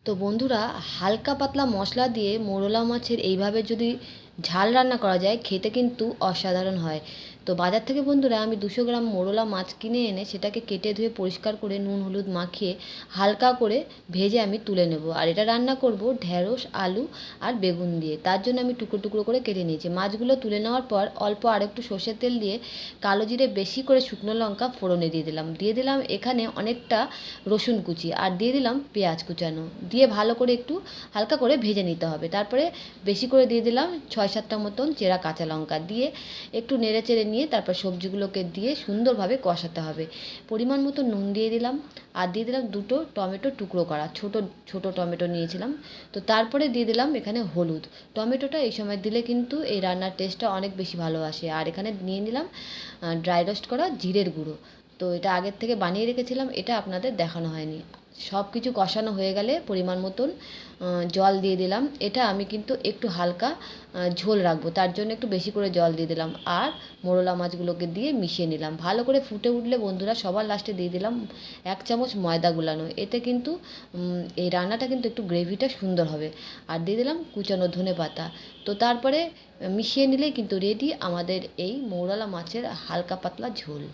তো বন্ধুরা, হালকা পাতলা মশলা দিয়ে মোরলা মাছের এইভাবে যদি ঝাল রান্না করা যায়, খেতে কিন্তু অসাধারণ হয়। তো বাজার থেকে বন্ধুরা আমি 200 গ্রাম মোরলা মাছ কিনে এনে সেটাকে কেটে ধুয়ে পরিষ্কার করে নুন হলুদ মাখিয়ে হালকা করে ভেজে আমি তুলে নেব। আর এটা রান্না করব ঢ্যাঁড়স আলু আর বেগুন দিয়ে। তার জন্য আমি টুকরো টুকরো করে কেটে নিয়েছি। মাছগুলো তুলে নেওয়ার পর অল্প আরেকটু সর্ষের তেল দিয়ে কালো জিরে বেশি করে শুকনো লঙ্কা ফোড়নে দিয়ে দিলাম এখানে অনেকটা রসুন কুচি, আর দিয়ে দিলাম পেঁয়াজ কুচানো, দিয়ে ভালো করে একটু হালকা করে ভেজে নিতে হবে। তারপরে বেশি করে দিয়ে দিলাম 6-7টা মতন চেরা কাঁচা লঙ্কা, দিয়ে একটু নেড়ে চেড়ে নিয়ে তারপর সবজিগুলোকে দিয়ে সুন্দরভাবে কষাতে হবে। পরিমাণ মতো নুন দিয়ে দিলাম, আর দিয়ে দিলাম 2টো টমেটো টুকরো করা, ছোট ছোট টমেটো নিয়েছিলাম। তো তারপরে দিয়ে দিলাম এখানে হলুদ। টমেটোটা এই সময় দিলে কিন্তু এই রান্নার টেস্টটা অনেক বেশি ভালো আসে। আর এখানে নিয়ে নিলাম ড্রাই রোস্ট করা জিরের গুঁড়ো। তো এটা আগের থেকে বানিয়ে রেখেছিলাম, এটা আপনাদের দেখানো হয়নি। সব কিছু কষানো হয়ে গেলে পরিমাণ মতন জল দিয়ে দিলাম। এটা আমি কিন্তু একটু হালকা ঝোল রাখবো, তার জন্য একটু বেশি করে জল দিয়ে দিলাম। আর মোরলা মাছগুলোকে দিয়ে মিশিয়ে নিলাম। ভালো করে ফুটে উঠলে বন্ধুরা সবার লাস্টে দিয়ে দিলাম 1 চামচ ময়দা গুলানো। এতে কিন্তু এই রান্নাটা কিন্তু একটু গ্রেভিটা সুন্দর হবে। আর দিয়ে দিলাম কুচানো ধনেপাতা। তো তারপরে মিশিয়ে নিলেই কিন্তু রেডি আমাদের এই মৌরলা মাছের হালকা পাতলা ঝোল।